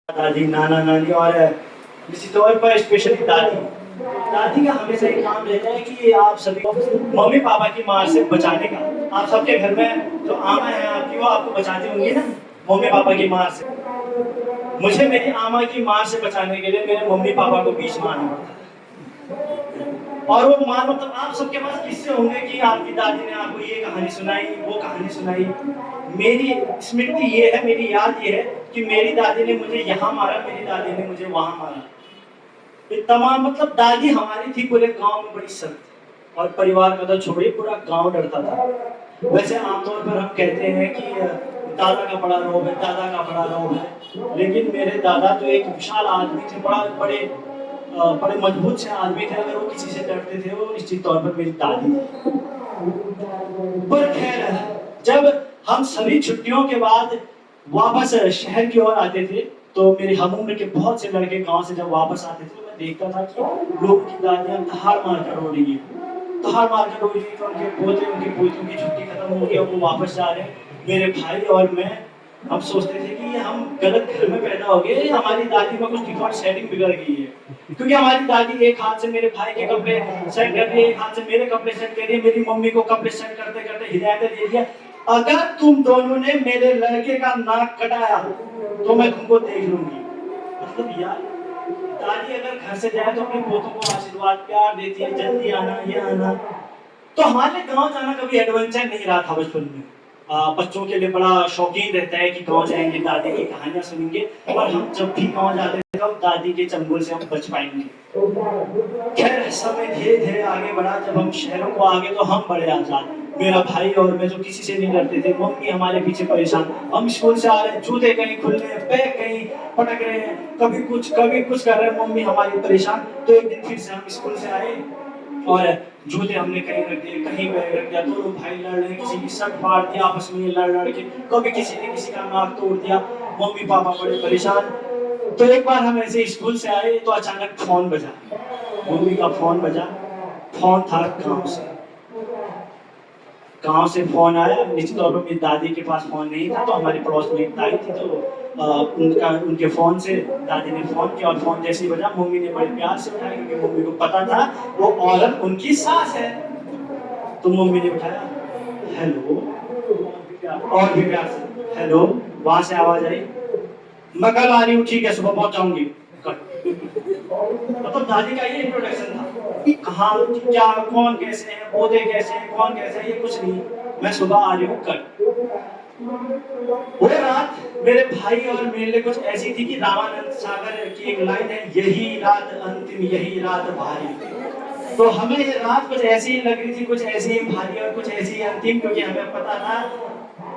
दादी, नाना नानी और निश्चित तौर पर स्पेशली दादी। दादी का हमेशा एक काम रहता है कि आप सभी को मम्मी पापा की मार से बचाने का। आप सबके घर में जो आमा है आपकी, वो आपको बचाती होंगी ना मम्मी पापा की मार से। मुझे मेरी आमा की मार से बचाने के लिए मेरे मम्मी पापा को बीच में आना पड़ता है। और वो मार मतलब आप सबके पास किस्से होंगे कि आपकी दादी ने आपको ये कहानी सुनाई, वो कहानी सुनाई। मेरी स्मृति ये है, मेरी याद ये है कि मेरी दादी ने मुझे यहाँ मारा, मेरी दादी ने मुझे वहां मारा। ये तमाम मतलब दादी हमारी थी, पूरे गांव में बड़ी सख्त, और परिवार का तो छोड़िए पूरा गांव डरता था। वैसे आमतौर पर हम कहते हैं कि दादा का बड़ा रोब है, दादा का बड़ा रोब है, लेकिन मेरे दादा जो एक विशाल आदमी थे, बड़े मजबूत से आदमी थे। अगर वो किसी से डरते थे वो निश्चित तौर पर मेरी दादी थी। पर खैर, जब हम सभी छुट्टियों के बाद वापस शहर की ओर आते थे, तो मेरे हम उम्र के बहुत से लड़के गांव से जब वापस आते थे, तो मैं देखता था कि लोगों की दादियां तहाड़ मार कर रो रही है, तहाड़ मार कर रो रही है कि उनके पोते उनकी पोतियों की छुट्टी खत्म हो गई और वो वापस जा रहे हैं। मेरे भाई और मैं, हम सोचते थे कि हम गलत घर में पैदा हो गए, हमारी दादी में कुछ डिफॉल्ट सेटिंग बिगड़ गई है, क्योंकि हमारी दादी एक हाथ से मेरे भाई के कपड़े सेट कर रही है, एक हाथ से मेरे कपड़े सेट कर रही है, मेरी मम्मी को कपड़े सेट करते करते हिदायतें दे दिया, अगर तुम दोनों ने मेरे लड़के का नाक कटाया तो मैं तुमको देख लूंगी। मतलब यार, दादी अगर घर से जाए तो अपने पोतों को आशीर्वाद प्यार देती है, जल्दी आना, ये आना। तो हमारे गांव जाना कभी एडवेंचर नहीं रहा था बचपन में। बच्चों के लिए बड़ा शौकीन रहता है कि गांव जाएंगे, दादी की कहानियां सुनेंगे, और हम जब भी गांव जाते थे तब दादी के चंगुल से हम बच पाएंगे। खैर, समय धीरे धीरे आगे बढ़ा, जब हम शहरों को आगे तो हम बड़े आजाद, मेरा भाई और मैं जो किसी से नहीं डरते थे, मम्मी हमारे पीछे परेशान, हम स्कूल से आ रहे हैं, जूते कहीं खुल रहे हैं, बैग कहीं पटक रहे हैं, कभी कुछ कर रहे हैं, मम्मी हमारी परेशान। तो एक दिन फिर से हम स्कूल से आए और जूते हमने कहीं रख दिए, कहीं बैग रख दिया, दोनों भाई लड़ रहे हैं, किसी की शर्ट फाड़ दिया आपस में लड़ लड़ के, कभी किसी ने किसी का नाक तोड़ दिया, मम्मी पापा बड़े परेशान। तो एक बार हम ऐसे स्कूल से आए तो अचानक फोन बजा, मम्मी का फोन बजा। फोन था गांव से फोन आया। निश्चित तौर पर मेरी दादी के पास फोन नहीं था, तो हमारे पड़ोस में एक दाई थी, तो उनके फोन से दादी ने फोन किया, और फोन जैसे ही बजा मम्मी ने बड़े प्यार से उठाया, क्योंकि मम्मी को पता था वो औरत उनकी सास है। तो मम्मी ने उठाया, हेलो, और भी प्यार से हेलो, वहां से आवाज आई, मैं कल आ रही हूँ, ठीक है, सुबह पहुंच जाऊंगी। मतलब दादी का ये इंट्रोडक्शन था कि कहाँ क्या कौन कैसे है, पौधे कैसे हैं, कौन कैसे है, ये कुछ नहीं, मैं सुबह आ रही हूँ कल। वो रात मेरे भाई और मेरे लिए कुछ ऐसी थी कि रामानंद सागर की एक लाइन है, यही रात अंतिम, यही रात भारी। तो हमें ये रात कुछ ऐसी ही लग रही थी, कुछ ऐसी ही भारी और कुछ ऐसी ही अंतिम, क्योंकि हमें पता था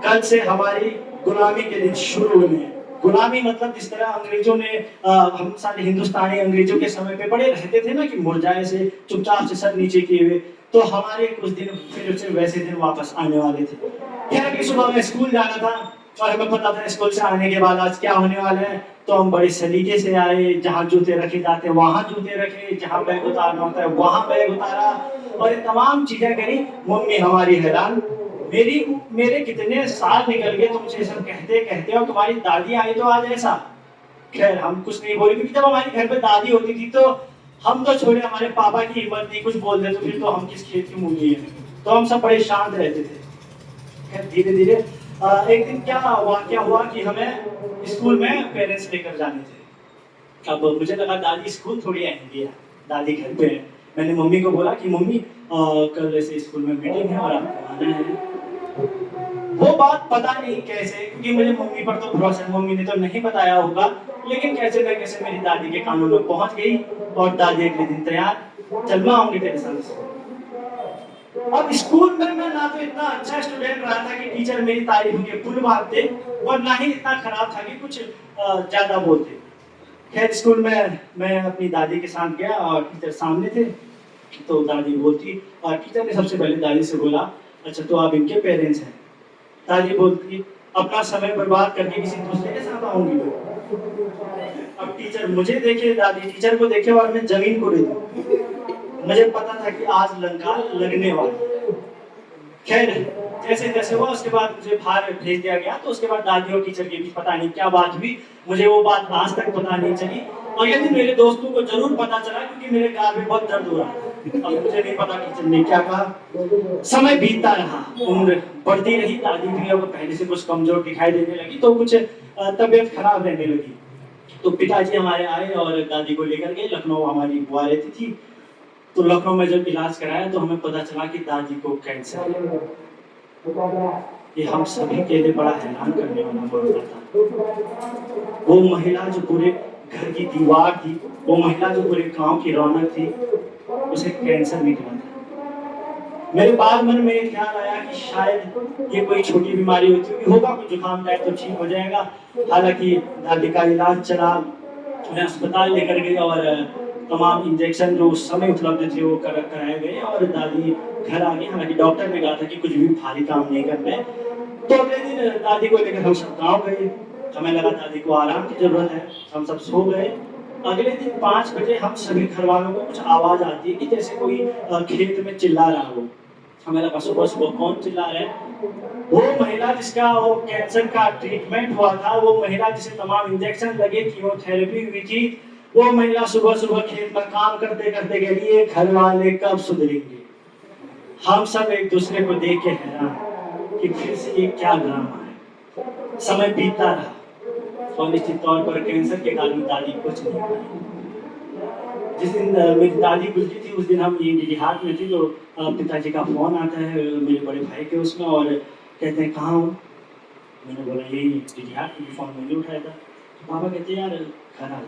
कल से हमारी गुलामी के दिन शुरू होने हैं। गुलामी मतलब जिस तरह अंग्रेजों ने हम सारे हिंदुस्तानी अंग्रेजों के समय पे बड़े रहते थे ना कि मुरझाए से चुपचाप से सर नीचे किए हुए, तो हमारे कुछ दिन फिर से वैसे दिन वापस आने वाले थे। खैर कि सुबह में स्कूल जाना था और हमें पता था स्कूल से आने के बाद आज क्या होने वाला है, तो हम बड़े सलीके से आए, जहाँ जूते रखे जाते हैं वहां जूते रखे, जहाँ बैग उतारना होता है वहां बैग उतारा, और ये तमाम चीजें करी। मम्मी हमारी हैरान, मेरे कितने साल निकल गए तुमसे सब कहते कहते, और तुम्हारी दादी आई तो आज ऐसा। खैर हम कुछ नहीं बोले, क्योंकि जब हमारी घर पे दादी होती थी तो हम तो छोड़े, हमारे पापा की हिम्मत नहीं कुछ बोल दे तो फिर तो हम किस खेत की मूंगी है, तो हम सब बड़े शांत रहते थे। खैर धीरे धीरे एक दिन क्या वाकया हुआ कि हमें स्कूल में पेरेंट्स लेकर जाने थे। अब मुझे लगा दादी स्कूल थोड़ी आएंगी है, दादी घर पे है। मैंने मम्मी को बोला कि मम्मी कल ऐसे स्कूल में मीटिंग है और आपको आना है। वो बात पता नहीं कैसे, क्योंकि मुझे मम्मी पर तो भरोसा है, मम्मी ने तो नहीं बताया होगा, लेकिन कैसे न कैसे मेरी दादी के कानों में पहुंच गई, और दादी अगले दिन तैयार, चल मैं आऊंगी तेरे साथ। अब स्कूल में मैं ना तो इतना अच्छा स्टूडेंट रहा था कि टीचर मेरी तारीफ के फुल मारते, और ना ही इतना खराब था कि कुछ ज्यादा बोलते। खैर स्कूल में मैं अपनी दादी के साथ गया और टीचर सामने थे, तो दादी बोलती, और टीचर ने सबसे पहले दादी से बोला, अच्छा तो आप इनके पेरेंट्स हैं? दादी बोलती, अपना समय बर्बाद करके किसी दूसरे के साथ आऊंगी। अब टीचर मुझे देखे, दादी टीचर को देखे, और मैं जमीन को देखूं। मुझे पता था कि आज लंका लगने वाली। खैर जैसे जैसे हुआ उसके बाद मुझे बाहर भेज दिया गया। तो उसके बाद दादी और टीचर के बीच पता नहीं क्या बात हुई, मुझे वो बात आज तक पता नहीं चली। अगले दिन मेरे दोस्तों को जरूर पता चला क्योंकि मेरे गाल में बहुत दर्द हो रहा था। अब मुझे नहीं पता टीचर ने क्या कहा। समय बीतता रहा, उम्र बढ़ती रही, दादी भी अब पहले से कुछ कमजोर दिखाई देने लगी, तो कुछ तबीयत खराब रहने लगी। तो पिताजी हमारे आए और दादी को लेकर गए लखनऊ, हमारी बुआ रहती थी। तो लखनऊ में जब इलाज कराया तो हमें पता चला कि दादी को कैंसर है। ये हम सभी के लिए बड़ा हैरान करने वाला मामला था। वो महिला जो पूरे घर की दीवार थी, वो महिला जो पूरे गांव की रौनक थी, उसे कैंसर निकला था। मेरे बाद मन में ख्याल आया कि शायद ये कोई छोटी बीमारी होगा, कुछ जुकाम टाइप तो ठीक हो जाएगा। हालांकि दादी का इलाज चला, उन्हें अस्पताल लेकर गए और तमाम इंजेक्शन जो उस समय उपलब्ध थे वो कराए गए और दादी घर आ गई। हालांकि डॉक्टर ने कहा था कि कुछ भी भारी काम नहीं करना है। तो अगले दिन दादी को लेकर हम सब गाँव गए। हमें लगा दादी को आराम की जरूरत है, हम सब सो गए। अगले दिन 5 बजे हम सभी घर वालों को कुछ आवाज आती है कि जैसे कोई खेत में चिल्ला रहा हो। हमें लगा सुबह सुबह कौन चिल्ला रहा है। वो महिला जिसका वो कैंसर का ट्रीटमेंट हुआ था, वो महिला जिसे तमाम इंजेक्शन लगे, कीमोथेरेपी हुई थी, वो महिला सुबह सुबह खेत में काम करते करते गई, ये घर वाले कब सुधरेंगे। हम सब एक दूसरे को देख के हैरान कि फिर से ये क्या ड्रामा है। समय बीतता रहा और निश्चित तौर पर कैंसर के कारण दादी कुछ नहीं पाई। जिस दिन मेरी दादी गुजरी थी उस दिन हम ये डिहाट में थे। तो पिताजी का फोन आता है मेरे बड़े भाई के उसमें और कहते हैं कहाँ हो। मैंने बोला यही डिहाट में, फोन मैंने उठाया था। तो पापा कहते यार घर आ।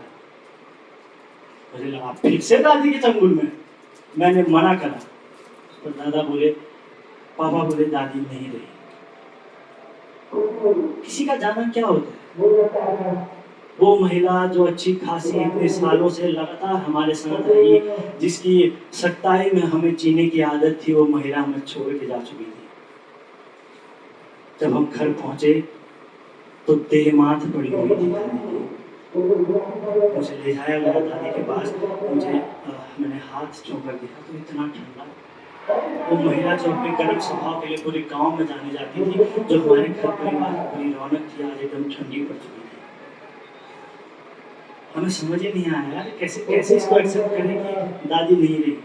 मुझे लगा फिर से दादी के चंगुल में। मैंने मना करा तो दादा बोले, पापा बोले दादी नहीं रही। किसी का जाना क्या होता है। वो महिला जो अच्छी खासी इतने सालों से लगातार हमारे साथ रही, जिसकी सख्ताई में हमें जीने की आदत थी, वो महिला हमें छोड़ के जा चुकी थी। जब हम घर पहुंचे तो देह माथ पड़ी हुई थी। मुझे ले जाया गया दादी के पास। मैंने हाथ छूकर देखा तो इतना ठंडा। वो महिला जो अपने गर्म स्वभाव के लिए पूरे गांव में जानी जाती थी, जो हमारे घर परिवार की पूरी रौनक थी, आज एकदम ठंडी पड़ चुकी थी। हमें समझ ही नहीं आया यार कैसे इसको एक्सेप्ट करें कि दादी नहीं रही।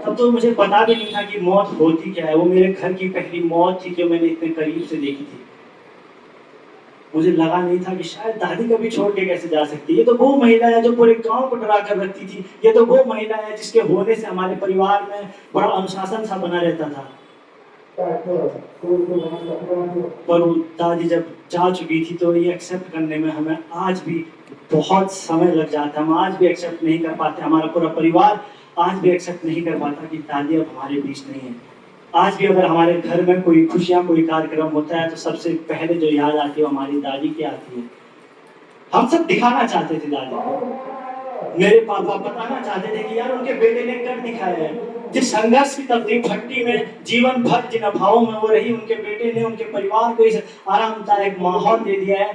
तब तो मुझे पता भी नहीं था कि मौत होती क्या है। वो मेरे घर की पहली मौत थी जो मैंने इतने करीब से देखी थी। मुझे लगा नहीं था कि शायद दादी कभी छोड़ के कैसे जा सकती है। ये तो वो महिला है जो पूरे गांव को डरा कर रखती थी। ये तो वो महिला है जिसके होने से हमारे परिवार में बड़ा अनुशासन सा बना रहता था। पर वो दादी जब जा चुकी थी तो ये एक्सेप्ट करने में हमें आज भी बहुत समय लग जाता है। हम आज भी एक्सेप्ट नहीं कर पाते, हमारा पूरा परिवार आज भी एक्सेप्ट नहीं कर पाता कि दादी अब हमारे बीच नहीं है। आज भी अगर हमारे घर में कोई खुशियां, कोई कार्यक्रम होता है तो सबसे पहले जो याद आती है वो हमारी दादी की आती है। हम सब दिखाना चाहते थे दादी को। मेरे पापा बताना चाहते थे कि यार उनके बेटे ने कर दिखाया है। जिस संघर्ष की तकलीफ भट्टी में जीवन भर जिन अभावों में वो रही, उनके बेटे ने उनके परिवार को इस आरामदायक माहौल दे दिया है।